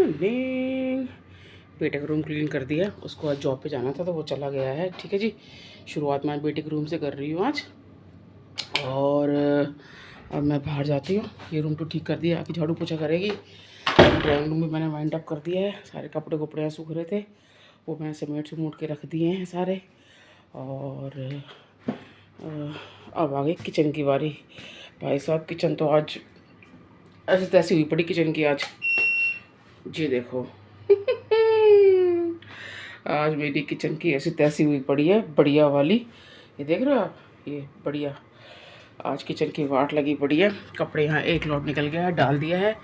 Morning. बेटे का room clean कर दिया, उसको आज जॉब पे जाना था तो वो चला गया है। ठीक है जी, शुरुआत मैं बेटे के रूम से कर रही हूँ आज। और अब मैं बाहर जाती हूँ। ये रूम तो ठीक कर दिया, आके झाड़ू पोछा करेगी। ड्राइंग रूम भी मैंने वाइंड अप कर दिया है। सारे कपड़े कपड़े सूख रहे थे, वो मैंने समेट के रख दिए हैं सारे। और अब आ गई किचन की बारी। भाई साहब, किचन तो आज ऐसी तैसी हुई पड़ी किचन की आज। जी देखो आज मेरी किचन की ऐसी तैसी हुई पड़ी है, बढ़िया वाली। ये देख रहे हो आप, ये बढ़िया आज किचन की वाट लगी पड़ी है। कपड़े यहाँ एक लॉट निकल गया है, डाल दिया है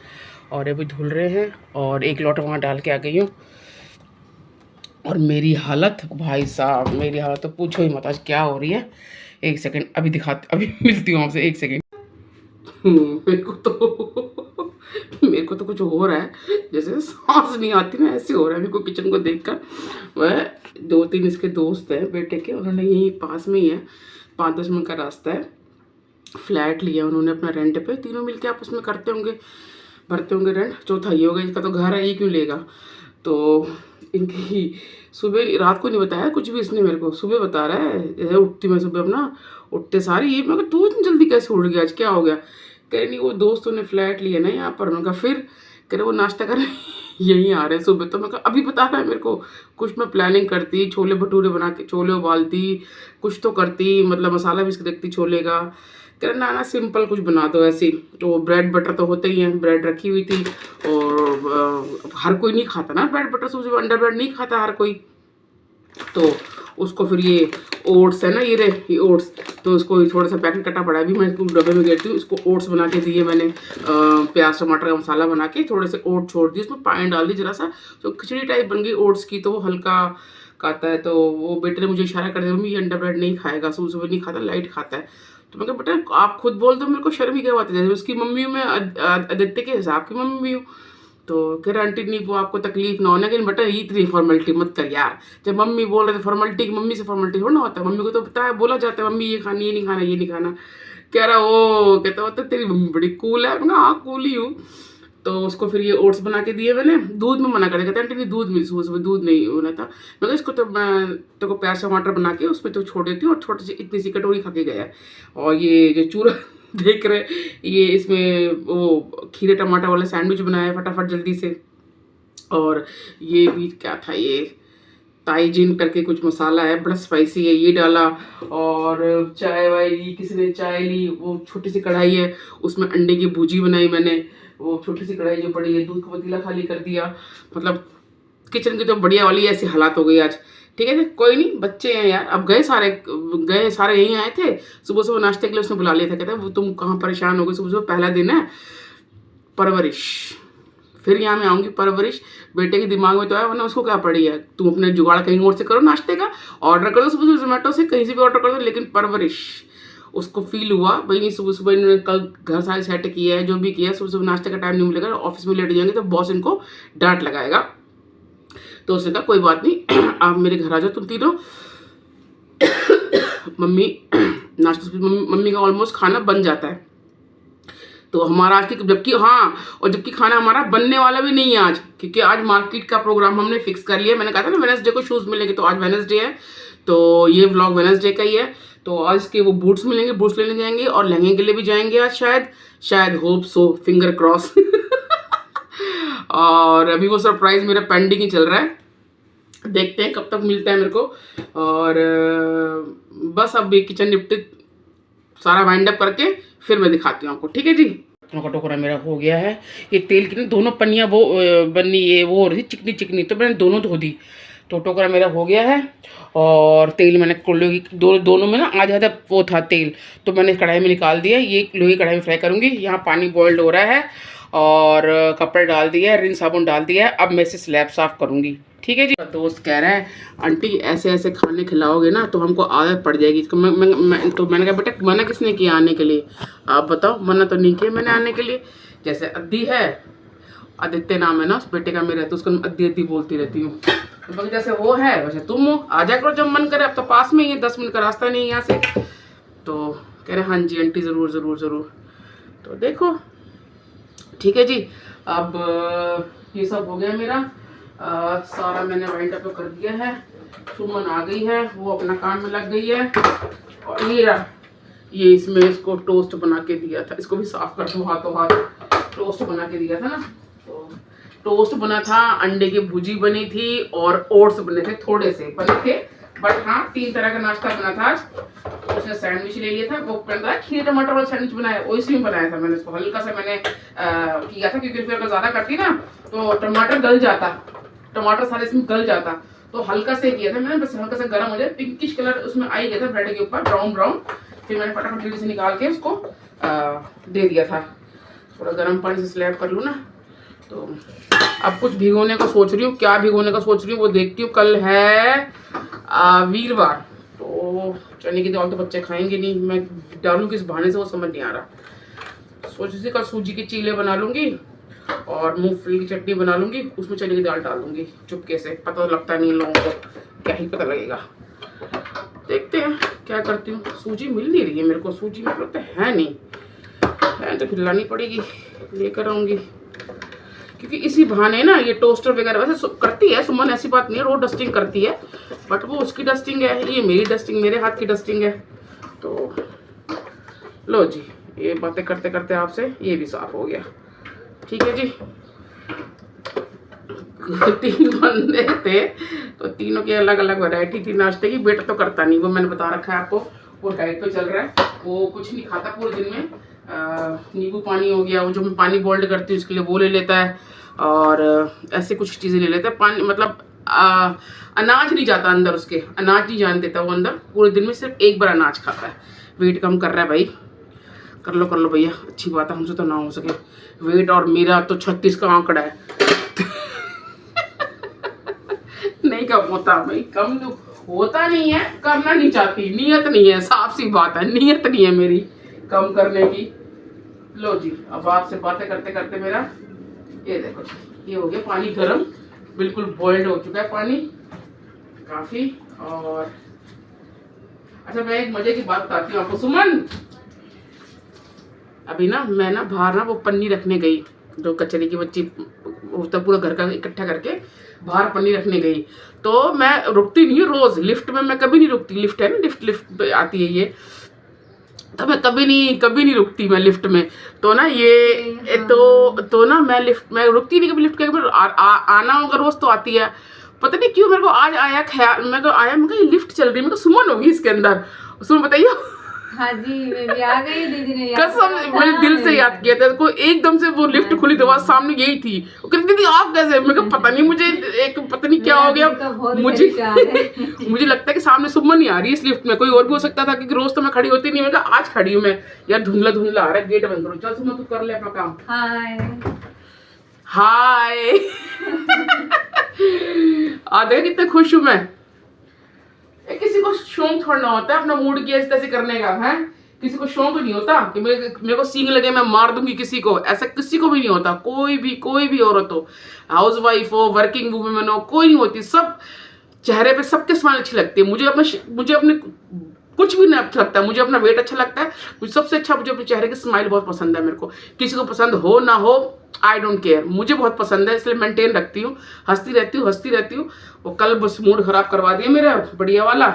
और अभी धुल रहे हैं। और एक लॉट वहाँ डाल के आ गई हूँ। और मेरी हालत भाई साहब, मेरी हालत तो पूछो ही मत आज क्या हो रही है। एक सेकंड, अभी मिलती हूँ आपसे, एक सेकंड। मेरे को तो कुछ हो रहा है, जैसे सांस नहीं आती ना, ऐसे हो रहा है मेरे को किचन को देखकर। वह 2-3 इसके दोस्त हैं बेटे के, उन्होंने यहीं पास में ही है, 5-10 मिनट का रास्ता है, फ्लैट लिया उन्होंने अपना रेंट पे। तीनों मिलके आपस में करते होंगे, भरते होंगे रेंट। चौथा ये होगा, इसका तो घर है, ये क्यों लेगा। तो इनकी सुबह, रात को नहीं बताया कुछ भी इसने मेरे को, सुबह बता रहा है। उठती मैं सुबह अपना, उठते सारे ये, मैं तू इतनी जल्दी कैसे उठ गया, आज क्या हो गया। कह रहे नहीं, वो दोस्तों ने फ्लैट लिया ना यहाँ पर। मैं कहा फिर, कह रहे वो नाश्ता करने यहीं आ रहे हैं सुबह। तो मैं कहा अभी बता रहा है मेरे को, कुछ मैं प्लानिंग करती, छोले भटूरे बना के, छोले उबालती, कुछ तो करती, मतलब मसाला भी देखती छोले का। कह रहे ना सिंपल कुछ बना दो ऐसी। तो ब्रेड बटर तो होते ही हैं, ब्रेड रखी हुई थी। और हर कोई नहीं खाता ना ब्रेड बटर, सुबह अंडर ब्रेड नहीं खाता हर कोई। तो उसको फिर ये ओट्स है ना, ये ओट्स, तो उसको थोड़ा सा पैकेट कटा पड़ा है। अभी मैं इसको डब्बे में गेरती हूँ। इसको ओट्स बना के दिए मैंने, प्याज टमाटर का मसाला बना के, थोड़े से ओट छोड़ दिए, उसमें पानी डाल दी जरा सा, तो खिचड़ी टाइप बन गई ओट्स की। तो वो हल्का खाता है। तो वो बेटे ने मुझे इशारा कर दिया, मम्मी ये अंडा ब्रेड नहीं खाएगा, सुबह सुबह नहीं खाता, लाइट खाता है। तो मैं कहा बेटा आप खुद बोल दो, मेरे को शर्म ही क्या बात है, जैसे उसकी मम्मी हूँ मैं, आदित्य के हिसाब की मम्मी हूँ। तो कह रहे आंटी नहीं, वो आपको तकलीफ ना होना, लेकिन बेटा इतनी फॉर्मेलिटी मत कर यार। जब मम्मी बोल रहे थे फॉर्मेलिटी, मम्मी से फॉर्मेलिटी थोड़ा ना होता है। मम्मी को तो पता है, बोला जाता है मम्मी ये खानी, ये नहीं खाना, ये नहीं खाना। कह रहा ओ, कहता होता तेरी मम्मी बड़ी कूल है। मैं हाँ कूल ही हूँ। तो उसको फिर ये ओट्स बना के दिए मैंने। दूध में मना कर, कहते आंटी नहीं दूध मिल, सुबह सुबह दूध नहीं होना था। मैं कहा इसको तो मैं तो को प्याज टमाटर बना के उसमें तो छोड़ देती हूँ, और छोटी सी इतनी सी कटोरी खा के गया है। और ये जो चूरा देख रहे, ये इसमें वो खीरे टमाटर वाला सैंडविच बनाया फटाफट जल्दी से। और ये भी क्या था, ये ताइजिन करके कुछ मसाला है, बड़ा स्पाइसी है, ये डाला। और चाय वाय ली, किसी ने चाय ली, वो छोटी सी कढ़ाई है, उसमें अंडे की भुजी बनाई मैंने। वो छोटी सी कढ़ाई जो पड़ी है, दूध का पतीला खाली कर दिया। मतलब किचन की तो बढ़िया वाली ऐसी हालात हो गई आज। ठीक है, कोई नहीं, बच्चे हैं यार। अब गए सारे यहीं आए थे। सुबह सुबह नाश्ते के लिए उसने बुला लिया था। कहता है वो तुम कहाँ परेशान हो गए, सुबह सुबह पहला दिन है, परवरिश। फिर यहाँ मैं आऊँगी परवरिश। बेटे के दिमाग में तो है, वरना उसको क्या पड़ी है, तुम अपने जुगाड़ कहीं और से करो नाश्ते का, ऑर्डर कर दो सुबह सुबह जोमेटो से, कहीं से भी ऑर्डर कर दो, लेकिन परवरिश। उसको फील हुआ भाई नहीं, सुबह सुबह इन्होंने कल घर सारे सेट किया है, जो भी किया है, सुबह सुबह नाश्ते का टाइम नहीं मिलेगा, ऑफिस में लेट जाएंगे तो बॉस इनको डांट लगाएगा। तो उसने कहा कोई बात नहीं, आप मेरे घर आ जाओ तुम तीनों। मम्मी नाश्ता, मम्मी का ऑलमोस्ट खाना बन जाता है। तो हमारा आज की, जबकि हाँ, और जबकि खाना हमारा बनने वाला भी नहीं है आज, क्योंकि आज मार्केट का प्रोग्राम हमने फिक्स कर लिया। मैंने कहा था ना वेडनेसडे को शूज़ मिलेंगे, तो आज वेडनेसडे है, तो ये व्लॉग वेडनेसडे का ही है। तो आज के वो बूट्स मिलेंगे, बूट्स लेने जाएंगे, और लहंगे के लिए भी जाएंगे आज शायद होप सो, फिंगर क्रॉस। और अभी वो सरप्राइज मेरा पेंडिंग ही चल रहा है, देखते हैं कब तक मिलता है मेरे को। और बस अब किचन निपटे सारा वाइंड अप करके फिर मैं दिखाती हूँ आपको। ठीक है जी, का टोकरा मेरा हो गया है। ये तेल की दोनों पन्नियाँ वो बनी, ये वो हो रही थी चिकनी चिकनी, तो मैंने दोनों धो दी। तो टोकरा मेरा हो गया है। और तेल मैंने लोहे की दोनों में ना आधा आधा वो था तेल, तो मैंने कढ़ाई में निकाल दिया। ये लोहे की कढ़ाई में फ्राई करूँगी। यहाँ पानी बॉइल्ड हो रहा है, और कपड़े डाल दिया है, रिन साबुन डाल दिया है। अब मैं इसे स्लैब साफ़ करूँगी। ठीक है जी। दोस्त कह रहा है आंटी ऐसे ऐसे खाने खिलाओगे ना तो हमको आदत पड़ जाएगी। तो मैंने कहा बेटा मना किसने किया आने के लिए, आप बताओ। मना तो नहीं किया मैंने आने के लिए। जैसे अद्दी है, आदित्य नाम है ना उस बेटे का मेरा, तो उसको अद्दी अद्दी बोलती रहती हूँ। तो जैसे वो है वैसे तुम हो, आ जाया करो जब मन करे। अब तो पास में ही है, 10 मिनट का रास्ता नहीं है यहाँ से। तो कह रहे हाँ जी आंटी ज़रूर ज़रूर ज़रूर। तो देखो ठीक है जी। अब ये सब हो गया मेरा। सारा मैंने वाइंड अप कर दिया है। सुमन आ गई है, वो अपना काम में लग गई है। और ये इसमें इसको टोस्ट बना के दिया था, इसको भी साफ कर दूँ हाथों हाथ। टोस्ट बना के दिया था ना, तो टोस्ट बना था, अंडे की भुजी बनी थी और ओट्स बने थे, थोड़े से बने थे, बट हाँ 3 तरह का नाश्ता बना था आज। उसने सैंडविच ले लिया था, वो पता खीर टमाटर वाला सैंडविच बनाया, वैसे ही बनाया था मैंने इसको। हल्का सा मैंने किया था, क्योंकि फिर अगर ज़्यादा करती ना तो टमाटर गल जाता, टमाटर सारे इसमें गल जाता, तो हल्का से किया था मैंने, बस हल्का सा गर्म हो जाए, पिंकिश कलर उसमें आ ही गया था ब्रेड के ऊपर, ब्राउन ब्राउन। फिर मैंने फटाफट लीड से निकाल के उसको दे दिया था। थोड़ा गर्म पानी से स्लैब कर लूँ ना, तो अब कुछ भिगोने का सोच रही हूँ। क्या भिगोने का सोच रही हूँ वो देखती हूँ। कल है वीरवार, तो चने की दाल तो बच्चे खाएंगे नहीं, मैं डालूँ किस बहाने से वो समझ नहीं आ रहा। सोच रही थी कल सूजी के चीले बना लूँगी और मूंगफली की चटनी बना लूँगी, उसमें चने की दाल डाल दूँगी चुपके से, पता तो लगता नहीं लोगों को, क्या ही पता लगेगा। देखते हैं क्या करती हूँ। सूजी मिल नहीं रही है मेरे को, सूजी मेरे को है नहीं है, तो फिर लानी पड़ेगी, लेकर आऊँगी। क्योंकि इसी बहाने ना ये टोस्टर वगैरह वैसे करती है सुमन, ऐसी बात नहीं है, रोज डस्टिंग करती है, बट वो उसकी डस्टिंग है, ये मेरी डस्टिंग, मेरे हाथ की डस्टिंग है। तो लो जी, ये बातें करते करते आपसे ये भी साफ हो गया। ठीक है जी। 3 बंदे थे तो तीनों की अलग अलग वैरायटी थी नाश्ते की। बेटा तो करता नहीं, वो मैंने बता रखा है आपको, वो डाइट पे चल रहा है, वो कुछ नहीं खाता पूरे दिन में। नींबू पानी हो गया, वो जो मैं पानी बॉइल्ड करती हूँ उसके लिए वो ले लेता है, और ऐसे कुछ चीज़ें ले लेता है। पानी मतलब अनाज नहीं जाता अंदर, उसके अनाज नहीं जाने देता वो अंदर, पूरे दिन में सिर्फ एक बार अनाज खाता है। वेट कम कर रहा है भाई, कर लो भैया, अच्छी बात है, हमसे तो ना हो सके वेट, और मेरा तो 36 का आंकड़ा है। नहीं कम होता भाई, कम होता नहीं है, करना नहीं चाहती, नीयत नहीं है, साफ सी बात है, नीयत नहीं है मेरी कम करने की। लो जी, अब आपसे बातें करते करते मेरा ये देखो, ये हो गया पानी गर्म, बिल्कुल बॉइल्ड हो चुका है पानी काफी। और अच्छा, मैं एक मजे की बात बताती हूँ आपको सुमन। अभी ना मैं ना बाहर ना वो पन्नी रखने गई, जो कचरे की बच्ची होता पूरा घर का इकट्ठा करके बाहर पन्नी रखने गई, तो मैं रुकती नहीं, रोज लिफ्ट में मैं कभी नहीं रुकती, लिफ्ट है ना, लिफ्ट आती है ये, तो मैं कभी नहीं रुकती मैं लिफ्ट में। तो ना ये तो ना मैं लिफ्ट में रुकती नहीं कभी, लिफ्ट के आना होगा रोज तो आती है। पता नहीं क्यों मेरे को आज आया ख्याल, मेरे को आया, मैं ये लिफ्ट चल रही है, मेरे को सुमन होगी इसके अंदर, सुमन बताइए। हाँ जी, मैं भी आ गई, दीदी ने कसम मैंने दिल से याद किया था को, एकदम से वो लिफ्ट खुली तो आवाज सामने यही थी, वो कहती थी आप कैसे, मैं कहा पता नहीं, मुझे एक पता नहीं क्या हो गया, मुझे लगता है कि सामने सुमन नहीं आ रही इस लिफ्ट में, कोई और भी हो सकता था, क्योंकि रोज तो मैं खड़ी होती नहीं, मैं कहा आज खड़ी हूँ मैं, यार धुंधला धुंधला आ रहा है, गेट बंद करो, चल सुमन तू कर ले अपना काम। हाय आ देखा कितने खुश हूँ मैं। किसी को शौक थोड़ा होता है अपना मूड की ऐसे तैसे करने का, है किसी को शौक नहीं होता कि मेरे को सींग लगे मैं मार दूंगी किसी को, ऐसा किसी को भी नहीं होता। कोई भी औरत हो, हाउस वाइफ हो, वर्किंग वुमेन हो, कोई नहीं होती, सब चेहरे पे सबके स्माइल अच्छी लगती है। मुझे अपने कुछ भी नहीं अच्छा लगता है, मुझे अपना वेट अच्छा लगता है, मुझे सबसे अच्छा मुझे अपने चेहरे की स्माइल बहुत पसंद है। मेरे को किसी को पसंद हो ना हो, आई डोंट केयर, मुझे बहुत पसंद है, इसलिए मेंटेन रखती हूँ, हंसती रहती हूँ। वो कल बस मूड खराब करवा दिया मेरा बढ़िया वाला।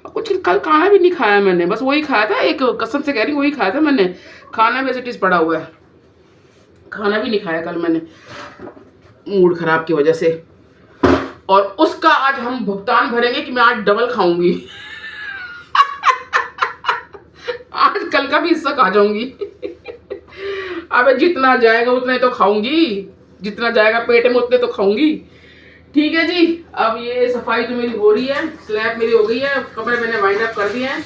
कुछ कल खाना भी नहीं खाया मैंने, बस वही खाया था, एक कसम से कह रही हूँ वही खाया था मैंने, खाना भी एज पड़ा हुआ है, खाना भी नहीं खाया कल मैंने मूड खराब की वजह से। और उसका आज हम भुगतान भरेंगे कि मैं आज डबल खाऊंगी। आज कल का भी हिस्सा खा जाऊंगी। अबे जितना जाएगा उतना ही तो खाऊंगी, जितना जाएगा पेट में उतने तो खाऊंगी। ठीक है जी, अब ये सफाई तो मेरी हो रही है, स्लैब मेरी हो गई है, कमरे मैंने वाइंड अप कर दिए हैं,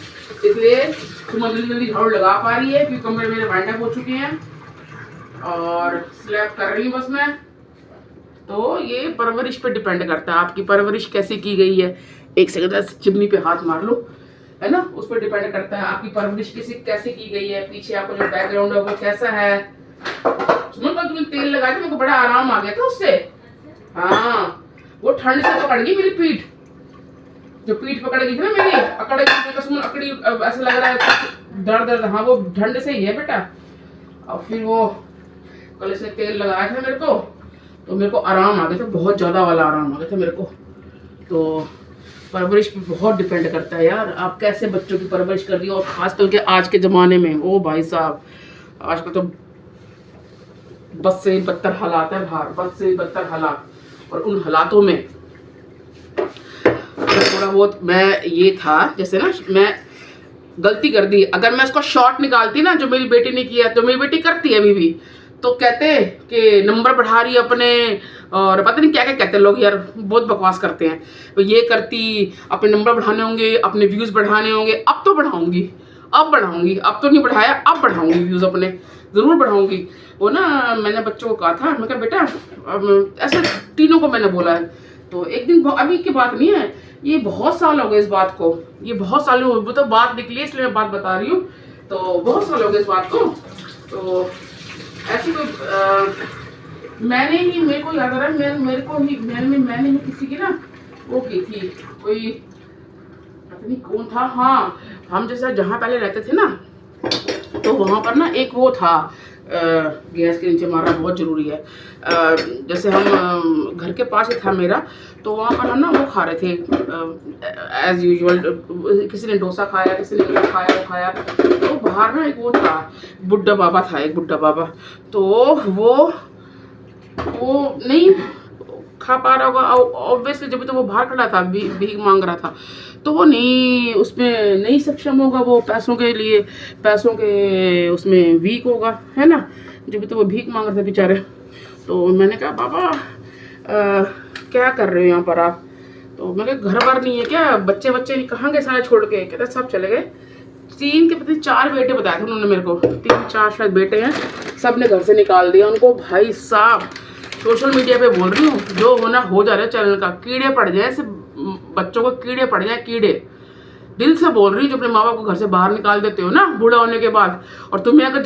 इसलिए सुबह जल्दी झाड़ू लगा पा रही है, क्योंकि कमरे मेरे वाइंड अप हो चुके हैं और स्लैब कर रही हूँ बस मैं। तो ये परवरिश पे डिपेंड करता है, आपकी परवरिश कैसी की गई है। एक सेकंड चिमनी पे हाथ मार लो, है ना, उस पर डिपेंड करता है आपकी परवरिश कैसे की गई है, पीछे आपका जो बैकग्राउंड है वो कैसा है। सुनो कल तुमने तेल लगाया था, मेरे को बड़ा आराम आ गया था उससे। हाँ, वो ठंड से पकड़ गई मेरी पीठ, जो पीठ पकड़ गई थी ना मेरी, पकड़ गई अकड़ी, ऐसा लग रहा है दर्द। हाँ, वो ठंड से ही है बेटा। और फिर वो कल इसने तेल लगाया था मेरे को, तो मेरे को आराम आ गया था, बहुत ज़्यादा वाला आराम आ गया था मेरे को। तो परवरिश पे बहुत डिपेंड करता है यार, आप कैसे बच्चों की परवरिश कर रही हो, और खासतौर के आज के ज़माने में। ओ भाई साहब, आजकल तो बस से बदतर हालात है बाहर, बस से बदतर हालात। और उन हालातों में थोड़ा बहुत मैं ये था, जैसे ना मैं गलती कर दी, अगर मैं इसको शॉर्ट निकालती ना, जो मेरी बेटी ने किया, जो मेरी बेटी करती है अभी भी, तो कहते कि नंबर बढ़ा रही है अपने, और पता नहीं क्या क्या कहते हैं लोग यार, बहुत बकवास करते हैं। तो ये करती, अपने नंबर बढ़ाने होंगे, अपने व्यूज़ बढ़ाने होंगे। अब तो बढ़ाऊंगी, अब बढ़ाऊंगी, अब तो नहीं बढ़ाया, अब बढ़ाऊंगी व्यूज़ अपने, ज़रूर बढ़ाऊंगी। वो ना मैंने बच्चों को कहा था, मैं कहा बेटा, ऐसे तीनों को मैंने बोला है। तो एक दिन, अभी की बात नहीं है, ये बहुत साल हो गए इस बात को, ये बहुत साल हो गए, तो बात निकली इसलिए मैं बात बता रही हूँ। तो बहुत साल हो गए इस बात को। तो ऐसी कोई मैंने ही, मेरे को याद आ रहा है, मेरे को ही मैंने ही किसी की ना वो की थी, कोई पता नहीं कौन था। हाँ, हम जैसे जहाँ पहले रहते थे ना, तो वहाँ पर ना एक वो था, गैस के नीचे मारना बहुत ज़रूरी है। जैसे हम घर के पास ही था मेरा, तो वहाँ पर हम ना वो खा रहे थे एज़ यूजुअल, किसी ने डोसा खाया, किसी ने ये खाया, वो खाया। तो बाहर ना एक वो था, बुड्ढा बाबा था, एक बुड्ढा बाबा। तो वो नहीं खा पा रहा होगा ऑब्वियसली, जब तो वो बाहर खड़ा था, भीख मांग रहा था। तो वो नहीं, उसमें नहीं सक्षम होगा, वो पैसों के लिए, पैसों के उसमें वीक होगा, है ना, जब तो वो भीख मांग रहे थे बेचारे। तो मैंने कहा बाबा क्या कर रहे हो यहाँ पर आप? तो मैं कहा घर बार नहीं है क्या, बच्चे नहीं, कहाँ गए सारे छोड़ के? कहते सब चले गए। 3 के पता 4 बेटे बताए थे उन्होंने मेरे को, 3-4 शायद बेटे हैं, सब ने घर से निकाल दिया उनको। भाई साहब, सोशल मीडिया पे बोल रही हूँ, जो होना हो जा रहा है चैनल का, कीड़े पड़ जाए ऐसे बच्चों को, कीड़े पड़ जाए, कीड़े। दिल से बोल रही हूँ, जो अपने माँ बाप को घर से बाहर निकाल देते हो ना बूढ़ा होने के बाद, और तुम्हें अगर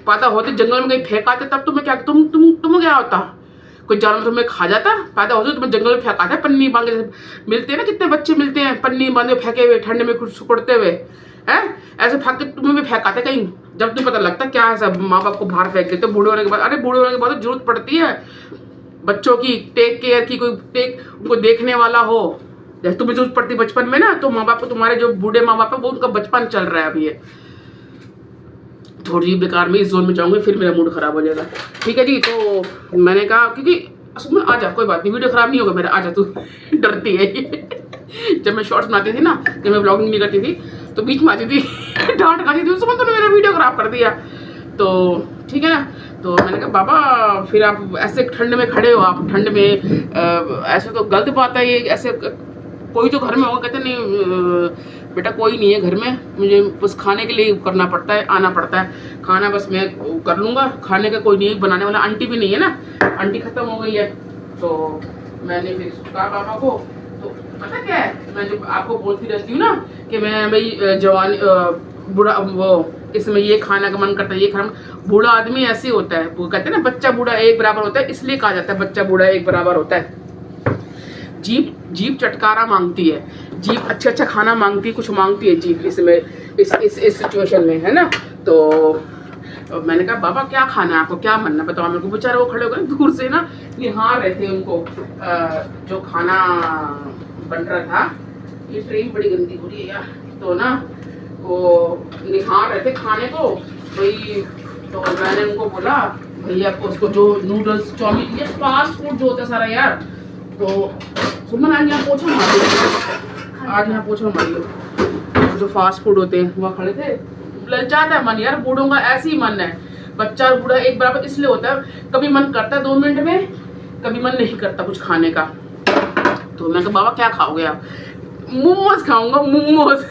पता होते जंगल में कहीं फेंकाते, तब तुम्हें क्या, तुम्हें क्या होता? कोई जानवर तुम्हें खा जाता? पैदा होते तुम्हें जंगल में फेंकाता है, पन्नी बांध के मिलते हैं ना, कितने बच्चे मिलते हैं पन्नी बांधे फेंके हुए, ठंड में कुछ सुकड़ते हुए हैं, ऐसे फेंक के तुम्हें भी फेंकाते कहीं, जब तुम्हें पता लगता क्या है, सब माँ बाप को बाहर फेंक देते बूढ़े होने के बाद। अरे बूढ़े होने के बाद तो जरूरत पड़ती है बच्चों की टेक केयर की, कोई उनको देखने वाला हो। जैसे तुम्हें जरूरत पड़ती बचपन में ना, तो माँ बाप को, तुम्हारे जो बूढ़े माँ बाप है, वो उनका बचपन चल रहा है अभी। ये थोड़ी बेकार में इस जोन में जाऊंगी, फिर मेरा मूड खराब हो जाएगा। ठीक है जी, तो मैंने कहा, क्योंकि सुमन आ जा, कोई बात नहीं, वीडियो खराब नहीं होगा मेरा, आ जा तू। डरती है जब मैं शॉर्ट्स बनाती थी ना, जब मैं व्लॉगिंग नहीं करती थी, तो बीच में आती थी डांट खाती थी, सुमन तूने मेरा वीडियो खराब कर दिया। तो ठीक है ना, तो मैंने कहा बाबा, फिर आप ऐसे ठंड में खड़े हो, आप ठंड में ऐसे तो गलत बात है ये, ऐसे कोई तो घर में होगा। कहते नहीं बेटा, कोई नहीं है घर में, मुझे बस खाने के लिए करना पड़ता है, आना पड़ता है, खाना बस मैं कर लूँगा, खाने का कोई नहीं है, बनाने वाला आंटी भी नहीं है ना, आंटी ख़त्म हो गई है। तो मैंने फिर कहा पापा को, तो पता क्या है, मैं जब आपको बोलती रहती हूँ ना कि मैं भाई जवान बुढ़ा, वो इसमें ये खाना का मन करता है, ये खाना, बूढ़ा आदमी ऐसे होता है, वो कहते हैं ना बच्चा बूढ़ा एक बराबर होता है, इसलिए कहा जाता है बच्चा बूढ़ा एक बराबर होता है। जीभ चटकारा मांगती है, जीभ अच्छा खाना मांगती है, कुछ मांगती है जीभ इसमें, इस सिचुएशन में, है ना। तो मैंने कहा बाबा क्या खाना है आपको, क्या मन है बताओ मेरे को। बेचारे वो खड़े हो गए दूर से ना, निहार रहे थे उनको जो खाना बन रहा था। ये ट्रेन बड़ी गंदी हो रही है यार। तो ना वो निहार रहे थे खाने को भाई। तो मैंने उनको बोला भैया को, उसको जो नूडल्स, चाउमीन, ये फास्ट फूड जो होता है सारा यार। तो सुमन आज यहाँ पोछा मारियो, आज यहाँ पोछा मारियो, जो फास्ट फूड होते हैं वहाँ खड़े थे। ललचाता है मन यार, बूढ़ों का ऐसे ही मन है, बच्चा और बूढ़ा एक बराबर इसलिए होता है, कभी मन करता है 2 मिनट में, कभी मन नहीं करता कुछ खाने का। तो मैं कहा बाबा क्या खाओगे आप? मोमोज खाऊंगा, मोमोज।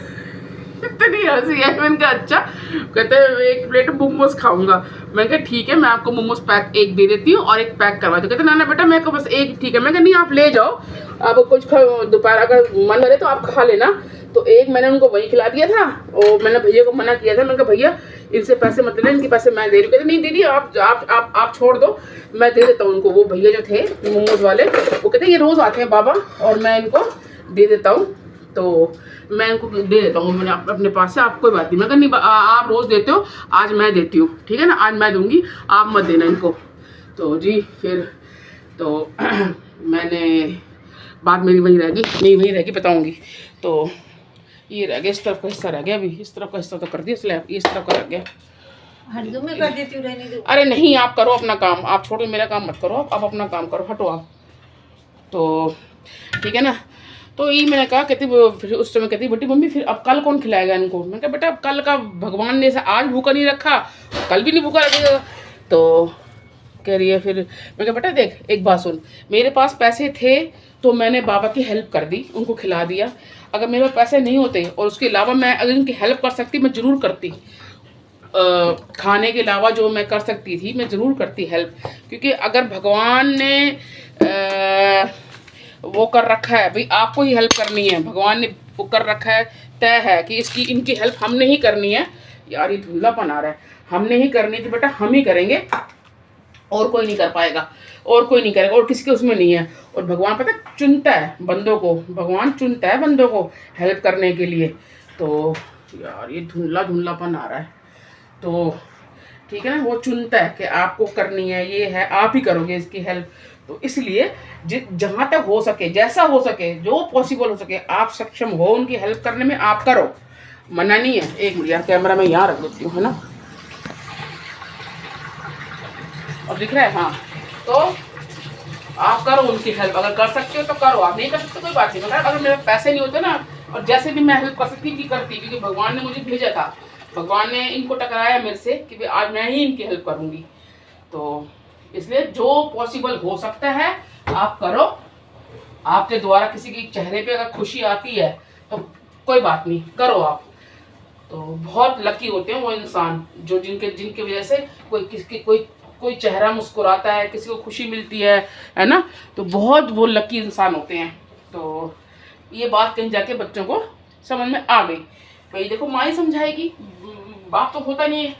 इतनी हंसी है। मैंने कहा अच्छा, कहते हैं 1 प्लेट मोमोज खाऊंगा। मैं कहा ठीक है, मैं आपको मोमोज पैक 1 दे देती हूँ और 1 पैक करवा दूँ। कहते ना बेटा मेरे को बस 1 ठीक है। मैं कहा नहीं आप ले जाओ, आप कुछ दोपहर अगर मन करे तो आप खा लेना। तो 1 मैंने उनको वही खिला दिया था और मैंने भैया को मना किया था। मैंने कहा भैया इनसे पैसे मत लेना, इनके पैसे मैं दे रही हूँ। कहते नहीं दीदी आप छोड़ दो, मैं दे देता हूँ उनको। वो भैया जो थे मोमोज वाले, वो कहते ये रोज़ आते हैं बाबा और मैं इनको दे देता हूँ, तो मैं इनको दे देता हूँ मैंने अपने पास से, आप कोई बात नहीं। मैं कहा नहीं आप रोज़ देते हो, आज मैं देती हूँ, ठीक है ना, आज मैं दूंगी, आप मत देना इनको। तो जी फिर तो मैंने बात मेरी वही रहेगी, नहीं वही रहेगी, बताऊंगी। तो ये रह गया, इस तरफ का हिस्सा रह गया, अभी इस तरफ का हिस्सा तो कर दिया स्लैब, इस तरफ का रह गया। हरदम में कर देती हूँ, रहने दो। अरे नहीं, आप करो अपना काम, आप छोड़ो मेरा काम मत करो, आप अपना काम करो, हटो आप। तो ठीक है ना। तो यही मैंने कहा, कहती फिर उस समय कहती बेटी मम्मी फिर अब कल कौन खिलाएगा इनको। मैंने कहा बेटा अब कल का भगवान ने ऐसा आज भूखा नहीं रखा, कल भी नहीं भूखा रखेगा। तो कह रही है फिर, मैं कहा बेटा देख एक बात सुन, मेरे पास पैसे थे तो मैंने बाबा की हेल्प कर दी, उनको खिला दिया। अगर मेरे पास पैसे नहीं होते और उसके अलावा मैं अगर उनकी हेल्प कर सकती मैं ज़रूर करती। खाने के अलावा जो मैं कर सकती थी मैं ज़रूर करती हेल्प, क्योंकि अगर भगवान ने वो कर रखा है भाई आपको ही हेल्प करनी है, भगवान ने वो कर रखा है, तय है कि इनकी हेल्प हमने ही करनी है। यार ये धुंधलापन आ रहा है, हमने ही करनी थी बेटा, हम ही करेंगे, और कोई नहीं कर पाएगा, और कोई नहीं करेगा, और किसी के उसमें नहीं है। और भगवान पता चुनता है बंदों को, भगवान चुनता है बंदों को हेल्प करने के लिए। तो यार ये धुंधलापन आ रहा है। तो ठीक है ना, वो चुनता है कि आपको करनी है, ये है, आप ही करोगे इसकी हेल्प। तो इसलिए जहाँ तक हो सके, जैसा हो सके, जो पॉसिबल हो सके, आप सक्षम हो उनकी हेल्प करने में, आप करो, मना नहीं है। एक मिनट यार, कैमरा मैं यहाँ रख देती हूँ, है ना, अब दिख रहा है। हाँ, तो आप करो उनकी हेल्प, अगर कर सकते हो तो करो, आप नहीं कर सकते कोई बात नहीं। मगर अगर मेरे पैसे नहीं होते ना, और जैसे भी मैं हेल्प कर सकती थी करती, क्योंकि भगवान ने मुझे भेजा था, भगवान ने इनको टकराया मेरे से कि भाई आज मैं ही इनकी हेल्प करूँगी। तो इसलिए जो पॉसिबल हो सकता है आप करो। आपके द्वारा किसी के चेहरे पे अगर खुशी आती है तो कोई बात नहीं, करो आप। तो बहुत लकी होते हैं वो इंसान जो जिनके वजह से कोई चेहरा मुस्कुराता है, किसी को खुशी मिलती है ना। तो बहुत वो लकी इंसान होते हैं। तो ये बात कहीं जाके बच्चों को समझ में आ गई। भाई देखो माँ ही समझाएगी, बाप तो होता नहीं है,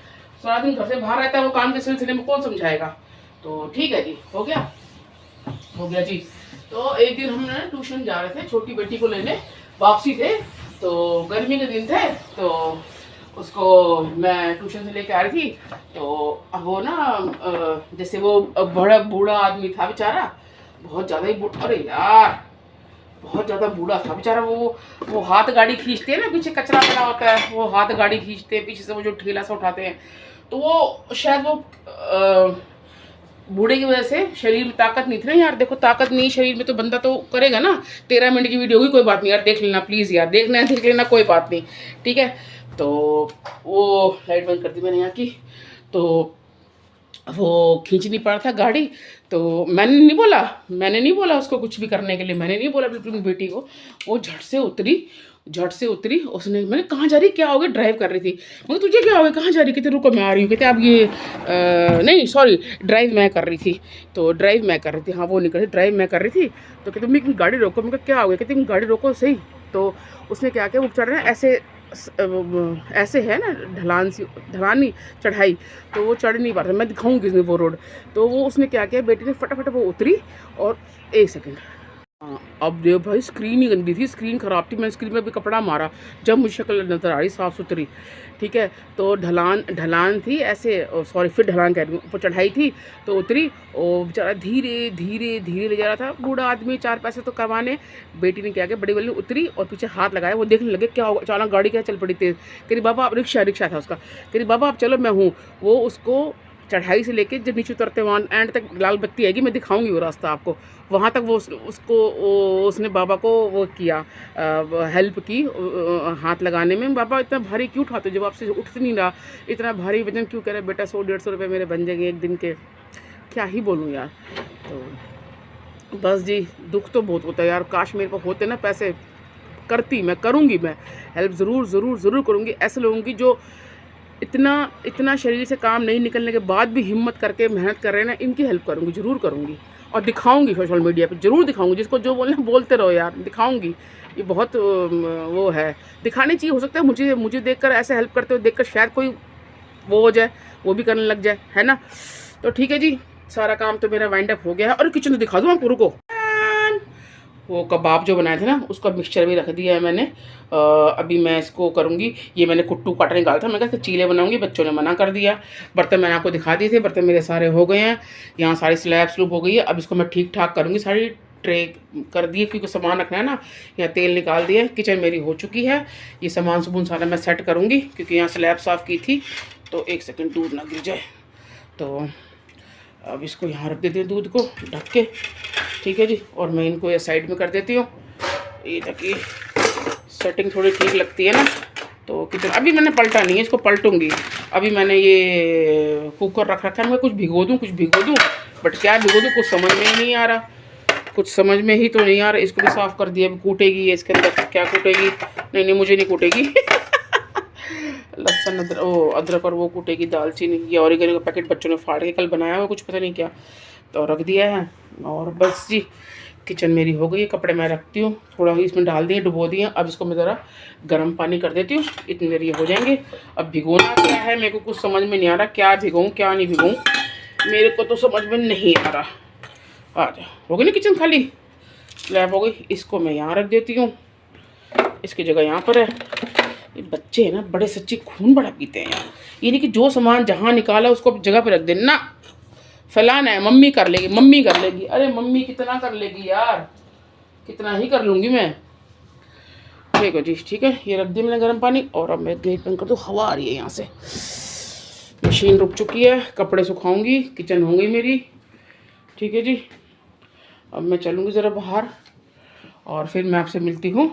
सारा दिन घर से बाहर रहता है, वो काम के सिलसिले में कौन समझाएगा। तो ठीक है जी, हो गया जी। तो एक दिन हम ना ट्यूशन जा रहे थे, छोटी बेटी को लेने वापसी थे, तो गर्मी के दिन थे, तो उसको मैं ट्यूशन से लेके आ रही थी। तो वो ना जैसे वो बड़ा बूढ़ा आदमी था बेचारा, बहुत ज़्यादा ही अरे यार बहुत ज़्यादा बूढ़ा था बेचारा। वो हाथ गाड़ी खींचते हैं ना, पीछे कचरा पड़ा होता है, वो हाथ गाड़ी खींचते हैं पीछे से, वो जो ठेला से उठाते हैं। तो वो शायद वो बूढ़े की वजह से शरीर में ताकत नहीं थी ना यार। देखो ताकत नहीं शरीर में तो बंदा तो करेगा ना। 13 मिनट की वीडियो होगी, कोई बात नहीं यार, देख लेना प्लीज़ यार, देखना है देख लेना, कोई बात नहीं, ठीक है। तो वो लाइट बंद कर दी मैंने यहाँ की। तो वो खींच नहीं पा रहा था गाड़ी। तो मैंने नहीं बोला उसको कुछ भी करने के लिए, मैंने नहीं बोला बिल्कुल बेटी को। वो झट से उतरी। उसने, मैंने कहाँ जा रही, क्या हो गया, ड्राइव कर रही थी। मुझे तुझे क्या हो गया, कहाँ जा रही, कहते रुको मैं आ रही हूँ। कहते अब ये नहीं सॉरी ड्राइव मैं कर रही थी। तो ड्राइव मैं कर रही थी, हाँ वो नहीं कर रही, ड्राइव मैं कर रही थी। तो कहते मैं गाड़ी रोको। मैं क्या हो गया, कहते गाड़ी रोको सही। तो उसने क्या किया, वो चढ़ रहे ऐसे है ना, ढलान नहीं चढ़ाई, तो वो चढ़ नहीं पा रहा था। मैं दिखाऊंगी इसमें वो रोड। तो वो उसने क्या किया, बेटी ने फटाफट वो उतरी, और एक सेकेंड, हाँ अब देखो भाई स्क्रीन ही गंदी थी, स्क्रीन ख़राब थी, मैंने स्क्रीन में भी कपड़ा मारा जब मुझे शक्ल नज़र आ रही साफ़ सुथरी, ठीक है। तो ढलान थी ऐसे, सॉरी फिर ढलान कह रही हूँ, ऊपर चढ़ाई थी। तो उतरी और बेचारा धीरे ले जा रहा था बूढ़ा आदमी, 4 पैसे तो कमाने। बेटी ने क्या किया, बड़ी वाली उतरी और पीछे हाथ लगाया। वो देखने लगे क्या होगा, अचानक गाड़ी क्या चल पड़ी तेज़। कह बाबा आप रिक्शा था उसका, कह बाबा आप चलो मैं हूँ। वो उसको चढ़ाई से लेके जब नीचे उतरते वहाँ एंड तक लाल बत्ती आएगी, मैं दिखाऊंगी वो रास्ता आपको, वहाँ तक वो उसने बाबा को वो किया, हेल्प की हाथ लगाने में। बाबा इतना भारी क्यों उठाते, जब आपसे उठ नहीं रहा, इतना भारी वजन क्यों कह रहे, बेटा 100-150 रुपये मेरे बन जाएंगे एक दिन के, क्या ही बोलूँ यार। तो बस जी दुख तो बहुत होता है यार, काश मेरे को होते ना पैसे, मैं करूँगी, मैं हेल्प ज़रूर करूँगी ऐसे लोगों की जो इतना शरीर से काम नहीं निकलने के बाद भी हिम्मत करके मेहनत कर रहे हैं ना, इनकी हेल्प करूँगी, ज़रूर करूँगी, और दिखाऊंगी सोशल मीडिया पे, ज़रूर दिखाऊंगी। जिसको जो बोलना बोलते रहो यार, दिखाऊंगी। ये बहुत वो है, दिखाने चाहिए। हो सकता है मुझे देखकर ऐसे हेल्प करते हुए देखकर शायद कोई वो हो जाए, वो भी करने लग जाए, है ना। तो ठीक है जी, सारा काम तो मेरा वाइंड अप हो गया है। और किचन तो दिखा दूँ आपको, रुको। वो कबाब जो बनाए थे ना, उसका मिक्सचर भी रख दिया है मैंने। अभी मैं इसको करूँगी। ये मैंने कुट्टू काटा निकाला था, मैं कहा चीले बनाऊँगी, बच्चों ने मना कर दिया। बर्तन मैंने आपको दिखा दिए थे, बर्तन मेरे सारे हो गए हैं। यहाँ सारी स्लैब स्लूब हो गई है। अब इसको मैं ठीक ठाक करूँगी, सारी ट्रे कर दिए क्योंकि सामान रखना है ना। यहाँ तेल निकाल दिया, किचन मेरी हो चुकी है। ये सामान सुबह सारा मैं सेट करूँगी क्योंकि यहाँ स्लैब साफ़ की थी। तो एक सेकेंड दूध ना गिर जाए। तो अब इसको यहाँ रख देती हूँ दूध को ढक के, ठीक है जी। और मैं इनको ये साइड में कर देती हूँ, ये ताकि सेटिंग थोड़ी ठीक लगती है ना। तो किचन अभी मैंने पलटा नहीं है, इसको पलटूंगी। अभी मैंने ये कुकर रख रखा है, मैं कुछ भिगो दूँ बट क्या भिगो दूँ कुछ समझ में ही नहीं आ रहा, कुछ समझ में ही तो नहीं आ रहा। इसको भी साफ़ कर दिया। अभी कूटेगी ये, इसके अंदर क्या कूटेगी? नहीं मुझे नहीं कूटेगी लहसुन अदरक और वो कूटेगी, दालचीनी। ये ऑरिगेनो का पैकेट बच्चों ने फाड़ के कल बनाया हुआ कुछ पता नहीं क्या, तो रख दिया है। और बस जी किचन मेरी हो गई है। कपड़े मैं रखती हूँ, थोड़ा इसमें डाल दिए, डुबो दिए। अब इसको मैं ज़रा गर्म पानी कर देती हूँ, इतनी देर ये हो जाएंगे। अब भिगोना क्या है मेरे को कुछ समझ में नहीं आ रहा, क्या भिगोऊँ क्या नहीं भिगोऊँ, मेरे को तो समझ में नहीं आ रहा। आ जा, हो गई ना किचन खाली, स्लैब हो गई। इसको मैं यहाँ रख देती हूँ, इसकी जगह यहाँ पर है। ये बच्चे हैं ना बड़े सच्ची खून बड़ा पीते हैं यार। ये नहीं कि जो सामान जहाँ निकाला उसको जगह पे रख देना, फैलाना है मम्मी कर लेगी। अरे मम्मी कितना कर लेगी यार, कितना ही कर लूँगी मैं। ठीक है जी, ठीक है। ये रख दिया मैंने गर्म पानी। और अब मैं गेट बंद कर दूँ, हवा आ रही है यहाँ से। मशीन रुक चुकी है, कपड़े सुखाऊंगी, किचन हो गई मेरी, ठीक है जी। अब मैं चलूँगी ज़रा बाहर और फिर मैं आपसे मिलती हूँ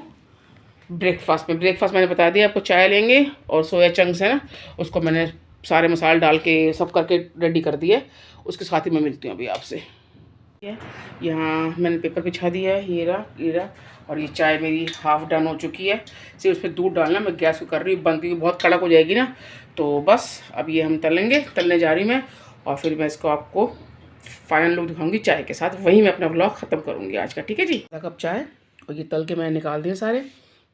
ब्रेकफास्ट में। ब्रेकफास्ट मैंने बता दिया आपको, चाय लेंगे और सोया चंक्स है ना, उसको मैंने सारे मसाले डाल के सब करके रेडी कर दिया। उसके साथ ही मैं मिलती हूँ अभी आपसे। यहाँ मैंने पेपर बिछा दिया है, हीरा। और ये चाय मेरी हाफ़ डन हो चुकी है। सिर्फ उस पर दूध डालना, मैं गैस को कर रही हूँ बंद क्योंकि बहुत कड़क हो जाएगी ना। तो बस अब ये हम तलने जा रही मैं, और फिर मैं इसको आपको फाइनल लुक दिखाऊंगी चाय के साथ। वहीं मैं अपना व्लॉग ख़त्म करूँगी आज का, ठीक है जी। आधा कप चाय और ये तल के मैंने निकाल दिए सारे।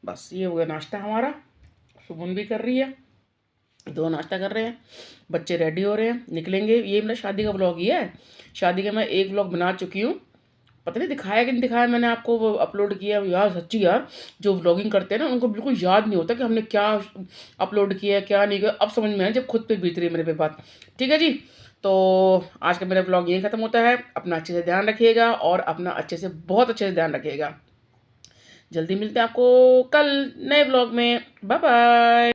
बस ये हो गया नाश्ता हमारा। सुबह भी कर रही है, दो नाश्ता कर रहे हैं, बच्चे रेडी हो रहे हैं, निकलेंगे। ये मेरा शादी का व्लॉग ही है। शादी का मैं एक व्लॉग बना चुकी हूँ, पता नहीं दिखाया कि नहीं दिखाया, मैंने आपको वो अपलोड किया यार। सच्ची यार, जो व्लॉगिंग करते हैं ना उनको बिल्कुल याद नहीं होता कि हमने क्या अपलोड किया है क्या नहीं किया। अब समझ में आया जब खुद पे बीत रही है मेरे पे बात, ठीक है जी। तो आज का मेरा व्लॉग यही ख़त्म होता है। अपना अच्छे से ध्यान रखिएगा और अपना बहुत अच्छे से ध्यान रखिएगा। जल्दी मिलते हैं आपको कल नए व्लॉग में। Bye bye.